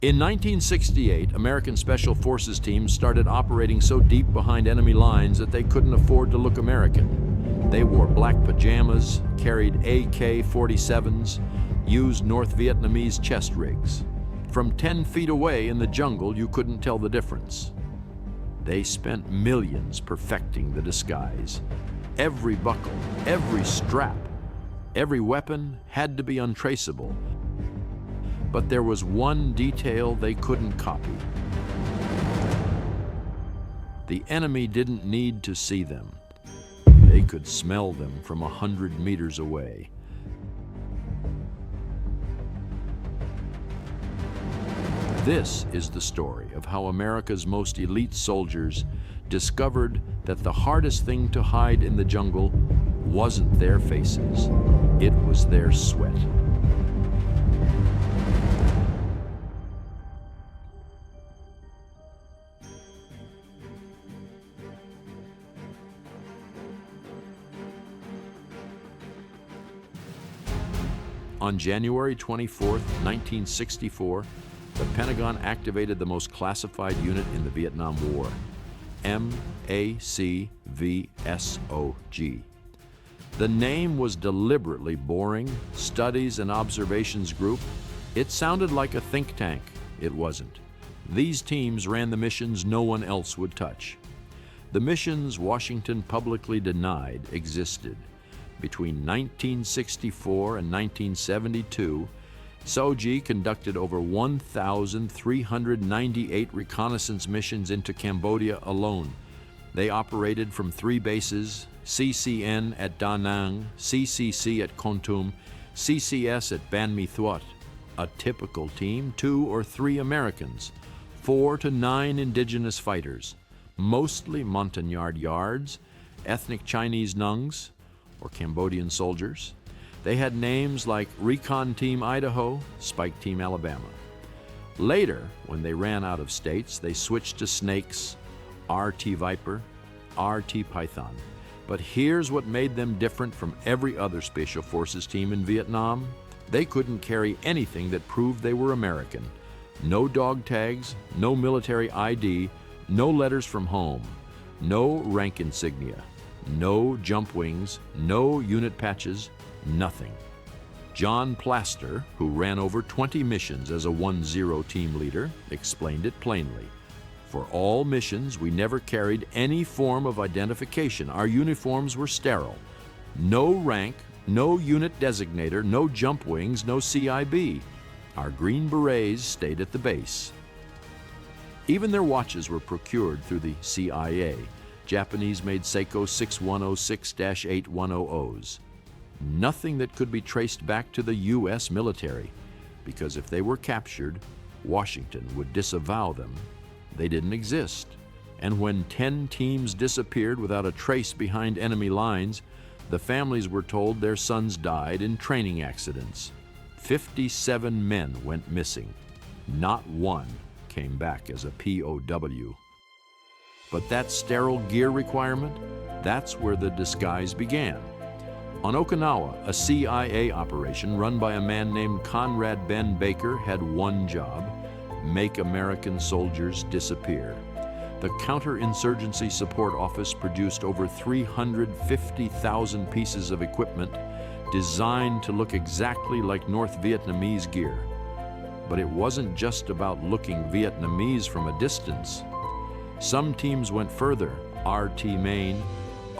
In 1968, American Special Forces teams started operating so deep behind enemy lines that they couldn't afford to look American. They wore black pajamas, carried AK-47s, used North Vietnamese chest rigs. From 10 feet away in the jungle, you couldn't tell the difference. They spent millions perfecting the disguise. Every buckle, every strap, every weapon had to be untraceable. But there was one detail they couldn't copy. The enemy didn't need to see them. They could smell them from 100 meters away. This is the story of how America's most elite soldiers discovered that the hardest thing to hide in the jungle wasn't their faces, it was their sweat. On January 24, 1964, the Pentagon activated the most classified unit in the Vietnam War, MACV-SOG. The name was deliberately boring, Studies and Observations Group. It sounded like a think tank. It wasn't. These teams ran the missions no one else would touch. The missions Washington publicly denied existed. Between 1964 and 1972, SOG conducted over 1,398 reconnaissance missions into Cambodia alone. They operated from 3 bases, CCN at Da Nang, CCC at Kon Tum, CCS at Ban Mi Thuot. A typical team, 2 or 3 Americans, 4 to 9 indigenous fighters, mostly Montagnard Yards, ethnic Chinese Nungs, or Cambodian soldiers. They had names like Recon Team Idaho, Spike Team Alabama. Later, when they ran out of states, they switched to Snakes, RT Viper, RT Python. But here's what made them different from every other Special Forces team in Vietnam. They couldn't carry anything that proved they were American. No dog tags, no military ID, no letters from home, no rank insignia. No jump wings, no unit patches, nothing. John Plaster, who ran over 20 missions as a 1-0 team leader, explained it plainly. For all missions, we never carried any form of identification. Our uniforms were sterile. No rank, no unit designator, no jump wings, no CIB. Our Green Berets stayed at the base. Even their watches were procured through the CIA. Japanese-made Seiko 6106-8100s. Nothing that could be traced back to the U.S. military, because if they were captured, Washington would disavow them. They didn't exist. And when 10 teams disappeared without a trace behind enemy lines, the families were told their sons died in training accidents. 57 men went missing. Not one came back as a POW. But that sterile gear requirement, that's where the disguise began. On Okinawa, a CIA operation run by a man named Conrad Ben Baker had one job: make American soldiers disappear. The Counter-Insurgency Support Office produced over 350,000 pieces of equipment designed to look exactly like North Vietnamese gear. But it wasn't just about looking Vietnamese from a distance. Some teams went further, RT Maine,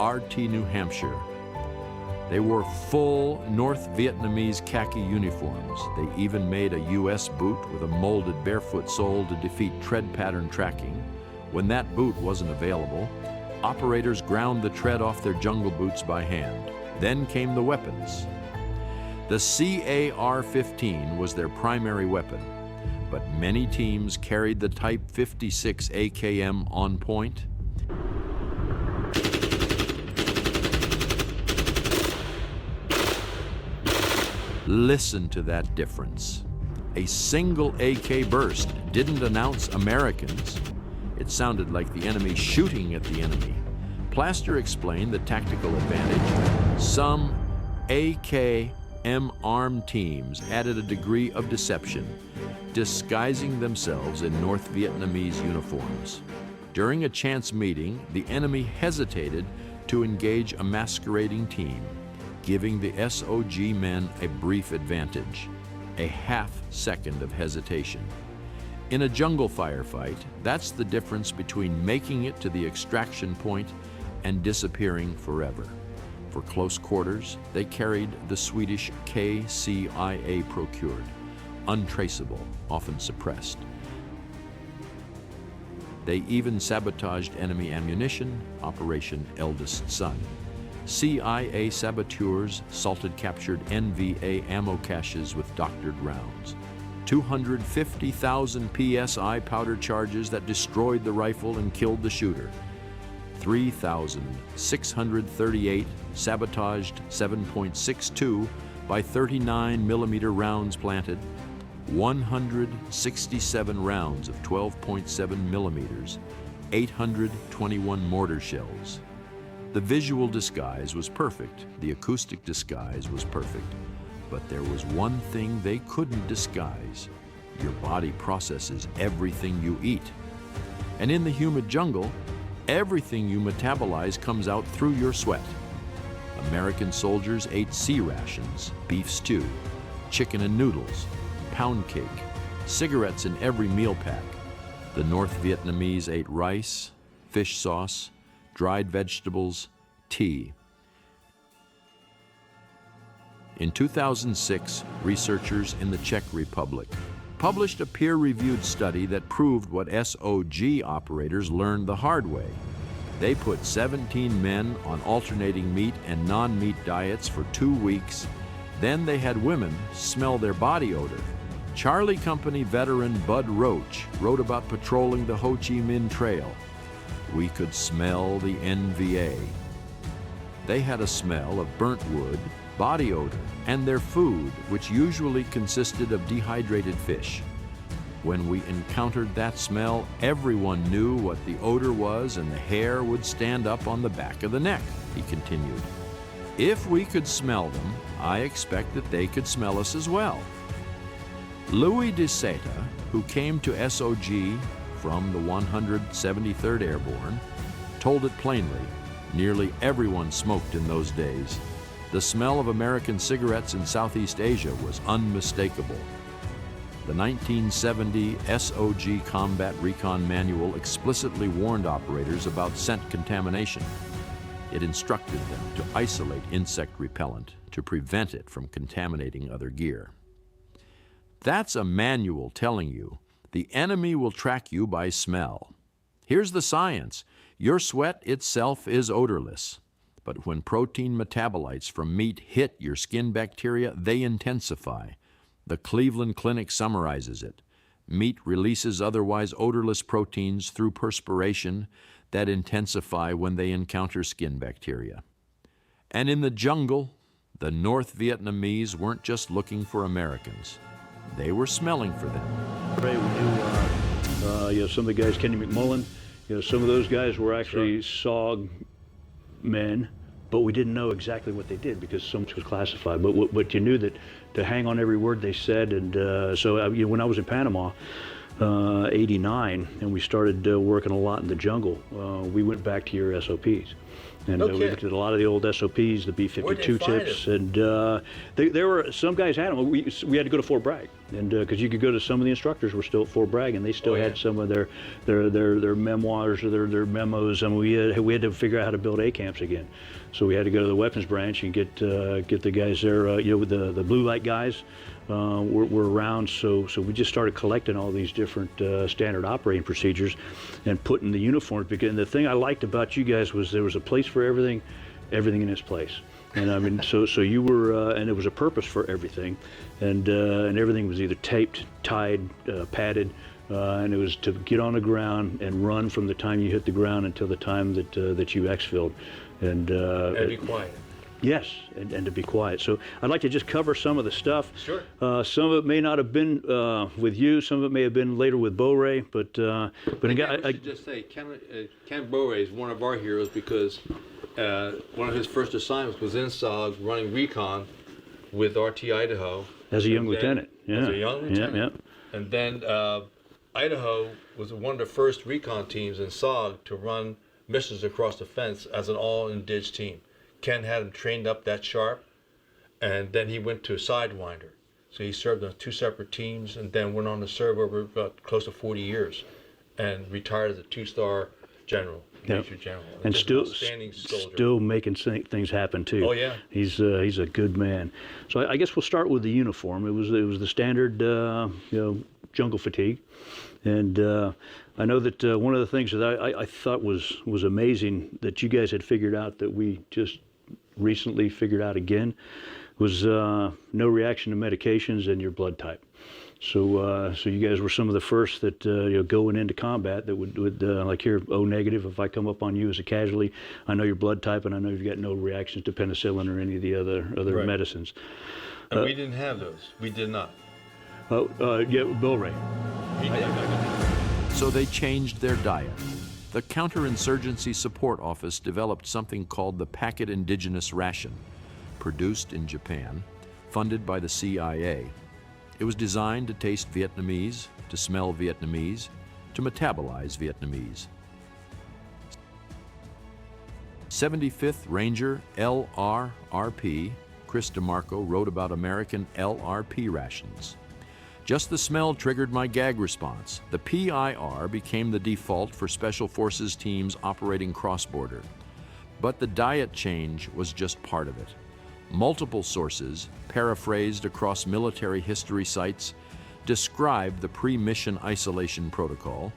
RT New Hampshire. They wore full North Vietnamese khaki uniforms. They even made a US boot with a molded barefoot sole to defeat tread pattern tracking. When that boot wasn't available, operators ground the tread off their jungle boots by hand. Then came the weapons. The CAR-15 was their primary weapon, but many teams carried the Type 56 AKM on point. Listen to that difference. A single AK burst didn't announce Americans. It sounded like the enemy shooting at the enemy. Plaster explained the tactical advantage. Some AK armed teams added a degree of deception, disguising themselves in North Vietnamese uniforms. During a chance meeting, the enemy hesitated to engage a masquerading team, giving the SOG men a brief advantage, a half-second of hesitation. In a jungle firefight, that's the difference between making it to the extraction point and disappearing forever. For close quarters, they carried the Swedish KCIA procured, untraceable, often suppressed. They even sabotaged enemy ammunition, Operation Eldest Son. CIA saboteurs salted captured NVA ammo caches with doctored rounds. 250,000 PSI powder charges that destroyed the rifle and killed the shooter. 3,638 sabotaged 7.62 by 39 millimeter rounds planted. 167 rounds of 12.7 millimeters, 821 mortar shells. The visual disguise was perfect, the acoustic disguise was perfect, but there was one thing they couldn't disguise. Your body processes everything you eat. And in the humid jungle, everything you metabolize comes out through your sweat. American soldiers ate sea rations, beef stew, chicken and noodles, pound cake, cigarettes in every meal pack. The North Vietnamese ate rice, fish sauce, dried vegetables, tea. In 2006, researchers in the Czech Republic published a peer-reviewed study that proved what SOG operators learned the hard way. They put 17 men on alternating meat and non-meat diets for 2 weeks. Then they had women smell their body odor. Charlie Company veteran Bud Roach wrote about patrolling the Ho Chi Minh Trail. We could smell the NVA. They had a smell of burnt wood, body odor, and their food, which usually consisted of dehydrated fish. When we encountered that smell, everyone knew what the odor was and the hair would stand up on the back of the neck, he continued. If we could smell them, I expect that they could smell us as well. Louis DeSeta, who came to SOG from the 173rd Airborne, told it plainly, nearly everyone smoked in those days. The smell of American cigarettes in Southeast Asia was unmistakable. The 1970 SOG Combat Recon Manual explicitly warned operators about scent contamination. It instructed them to isolate insect repellent to prevent it from contaminating other gear. That's a manual telling you the enemy will track you by smell. Here's the science. Your sweat itself is odorless, but when protein metabolites from meat hit your skin bacteria, they intensify. The Cleveland Clinic summarizes it. Meat releases otherwise odorless proteins through perspiration that intensify when they encounter skin bacteria. And in the jungle, the North Vietnamese weren't just looking for Americans. They were smelling for them. We knew some of the guys, Kenny McMullen, some of those guys were actually SOG men, but we didn't know exactly what they did because so much was classified. But you knew that to hang on every word they said. And when I was in Panama, 89, and we started working a lot in the jungle, we went back to your SOPs. And we looked at a lot of the old SOPs, the B-52 tips, and there were some guys had them. We had to go to Fort Bragg, and because you could go to some of the instructors were still at Fort Bragg, and they still had some of their memoirs or their memos. I mean, we had to figure out how to build A camps again, so we had to go to the weapons branch and get the guys there. With the blue light guys were around, so we just started collecting all these different standard operating procedures and putting the uniforms. Because the thing I liked about you guys was there was a place for everything in its place. And I mean, so you were, and there was a purpose for everything, and everything was either taped, tied, padded, and it was to get on the ground and run from the time you hit the ground until the time that you exfilled, and be quiet. Yes, and to be quiet. So I'd like to just cover some of the stuff. Sure. Some of it may not have been with you. Some of it may have been later with Beauray. But again, I should just say, Ken Beauray is one of our heroes because one of his first assignments was in SOG running Recon with RT Idaho. As a young And then- lieutenant, yeah. As a young lieutenant. Yeah. And then Idaho was one of the first recon teams in SOG to run missions across the fence as an all-indig team. Ken had him trained up that sharp, and then he went to Sidewinder. So he served on 2 separate teams, and then went on to serve over about close to 40 years, and retired as a 2-star general, major general. And Just an outstanding soldier. still making things happen too. Oh, yeah. He's a good man. So I guess we'll start with the uniform. It was the standard jungle fatigue, and I know that one of the things that I thought was amazing that you guys had figured out that we just recently figured out again was no reaction to medications and your blood type. So you guys were some of the first that going into combat that would like here, O negative. If I come up on you as a casualty, I know your blood type, and I know you've got no reactions to penicillin or any of the other Right. medicines. And we didn't have those. We did not. Yeah, Bill Ray. We did. So they changed their diet. The Counterinsurgency Support Office developed something called the Packet Indigenous Ration, produced in Japan, funded by the CIA. It was designed to taste Vietnamese, to smell Vietnamese, to metabolize Vietnamese. 75th Ranger LRRP, Chris DeMarco, wrote about American LRP rations. Just the smell triggered my gag response. The PIR became the default for Special Forces teams operating cross-border. But the diet change was just part of it. Multiple sources, paraphrased across military history sites, described the pre-mission isolation protocol.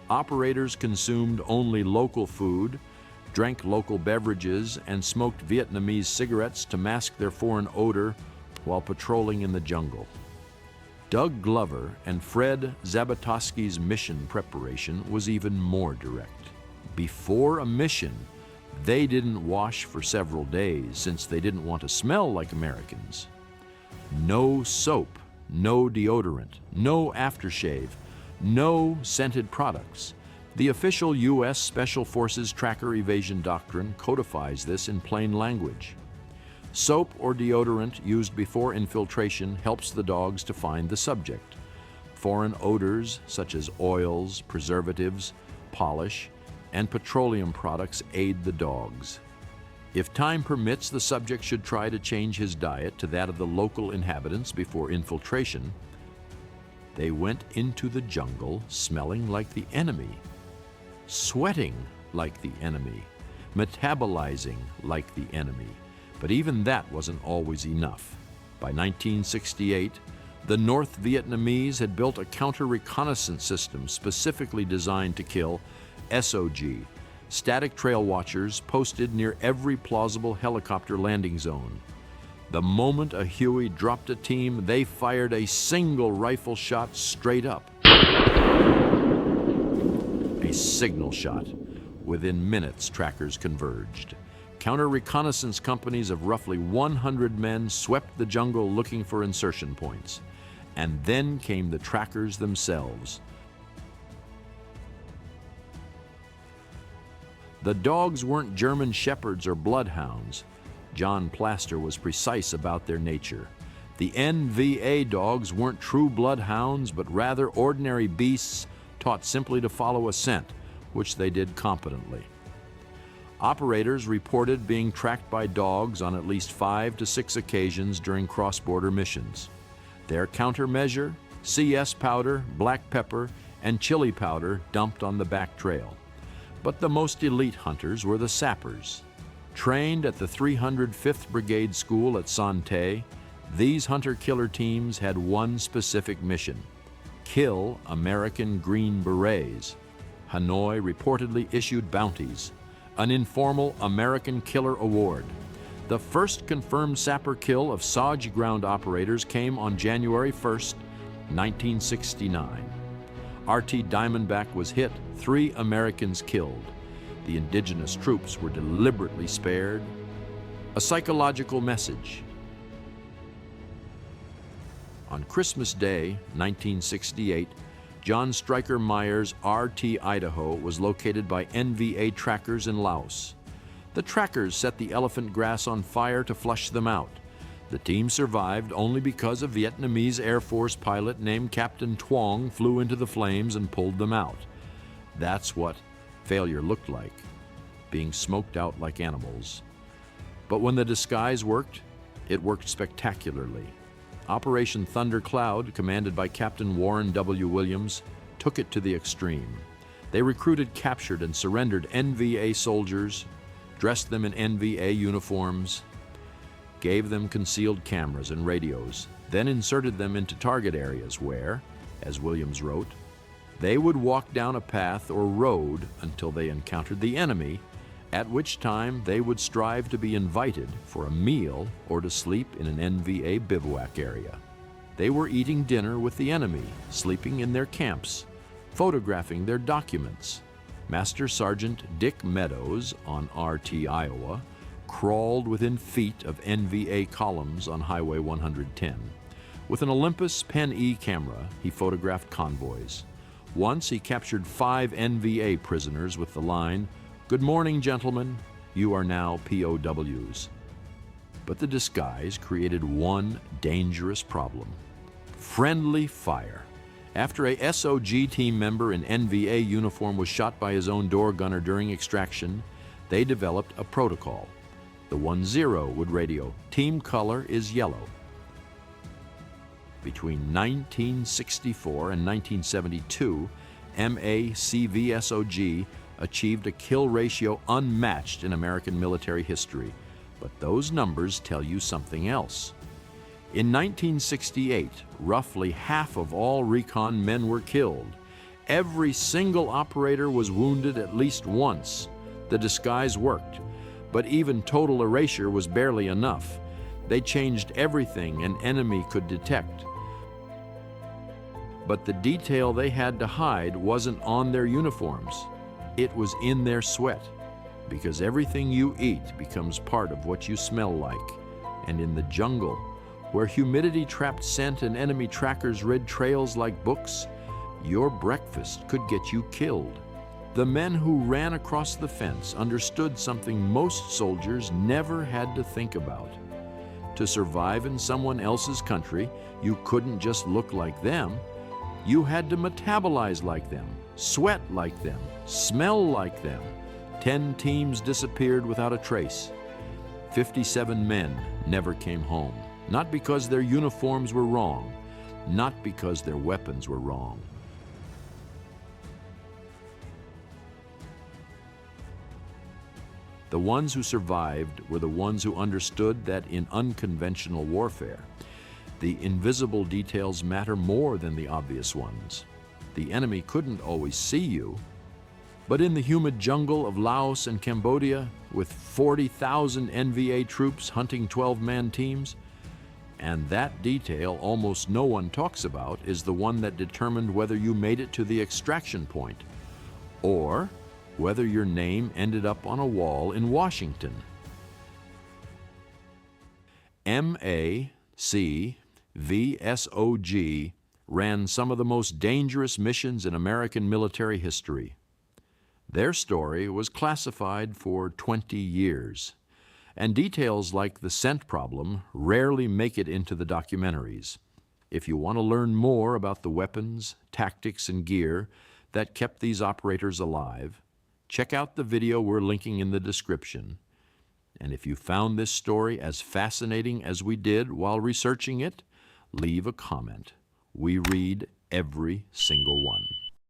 Operators consumed only local food, drank local beverages, and smoked Vietnamese cigarettes to mask their foreign odor while patrolling in the jungle. Doug Glover and Fred Zabatoski's mission preparation was even more direct. Before a mission, they didn't wash for several days since they didn't want to smell like Americans. No soap, no deodorant, no aftershave, no scented products. The official U.S. Special Forces Tracker Evasion Doctrine codifies this in plain language. Soap or deodorant used before infiltration helps the dogs to find the subject. Foreign odors such as oils, preservatives, polish, and petroleum products aid the dogs. If time permits, the subject should try to change his diet to that of the local inhabitants before infiltration. They went into the jungle smelling like the enemy, sweating like the enemy, metabolizing like the enemy. But even that wasn't always enough. By 1968, the North Vietnamese had built a counter-reconnaissance system specifically designed to kill SOG, static trail watchers posted near every plausible helicopter landing zone. The moment a Huey dropped a team, they fired a single rifle shot straight up. A signal shot. Within minutes, trackers converged. Counter-reconnaissance companies of roughly 100 men swept the jungle looking for insertion points. And then came the trackers themselves. The dogs weren't German shepherds or bloodhounds. John Plaster was precise about their nature. The NVA dogs weren't true bloodhounds, but rather ordinary beasts taught simply to follow a scent, which they did competently. Operators reported being tracked by dogs on at least 5 to 6 occasions during cross-border missions. Their countermeasure, CS powder, black pepper, and chili powder dumped on the back trail. But the most elite hunters were the sappers. Trained at the 305th Brigade School at Son Tay, these hunter-killer teams had one specific mission: kill American Green Berets. Hanoi reportedly issued bounties, an informal American Killer Award. The first confirmed sapper kill of SOG ground operators came on January 1st, 1969. RT Diamondback was hit, 3 Americans killed. The indigenous troops were deliberately spared. A psychological message. On Christmas Day, 1968, John Stryker Meyer's RT Idaho was located by NVA trackers in Laos. The trackers set the elephant grass on fire to flush them out. The team survived only because a Vietnamese Air Force pilot named Captain Thuong flew into the flames and pulled them out. That's what failure looked like, being smoked out like animals. But when the disguise worked, it worked spectacularly. Operation Thundercloud, commanded by Captain Warren W. Williams, took it to the extreme. They recruited, captured, and surrendered NVA soldiers, dressed them in NVA uniforms, gave them concealed cameras and radios, then inserted them into target areas where, as Williams wrote, they would walk down a path or road until they encountered the enemy, at which time they would strive to be invited for a meal or to sleep in an NVA bivouac area. They were eating dinner with the enemy, sleeping in their camps, photographing their documents. Master Sergeant Dick Meadows on RT Iowa crawled within feet of NVA columns on Highway 110. With an Olympus Pen E camera, he photographed convoys. Once he captured 5 NVA prisoners with the line, "Good morning, gentlemen. You are now POWs." But the disguise created one dangerous problem: friendly fire. After a SOG team member in NVA uniform was shot by his own door gunner during extraction, they developed a protocol. The 1-0 would radio, "Team color is yellow." Between 1964 and 1972, MACV-SOG achieved a kill ratio unmatched in American military history, but those numbers tell you something else. In 1968, roughly half of all Recon men were killed. Every single operator was wounded at least once. The disguise worked, but even total erasure was barely enough. They changed everything an enemy could detect. But the detail they had to hide wasn't on their uniforms. It was in their sweat, because everything you eat becomes part of what you smell like. And in the jungle, where humidity trapped scent and enemy trackers read trails like books, your breakfast could get you killed. The men who ran across the fence understood something most soldiers never had to think about. To survive in someone else's country, you couldn't just look like them. You had to metabolize like them, sweat like them, smell like them. 10 teams disappeared without a trace. 57 men never came home, not because their uniforms were wrong, not because their weapons were wrong. The ones who survived were the ones who understood that in unconventional warfare, the invisible details matter more than the obvious ones. The enemy couldn't always see you, but in the humid jungle of Laos and Cambodia, with 40,000 NVA troops hunting 12-man teams, and that detail almost no one talks about is the one that determined whether you made it to the extraction point, or whether your name ended up on a wall in Washington. MACV-SOG ran some of the most dangerous missions in American military history. Their story was classified for 20 years, and details like the scent problem rarely make it into the documentaries. If you want to learn more about the weapons, tactics, and gear that kept these operators alive, check out the video we're linking in the description. And if you found this story as fascinating as we did while researching it, leave a comment. We read every single one.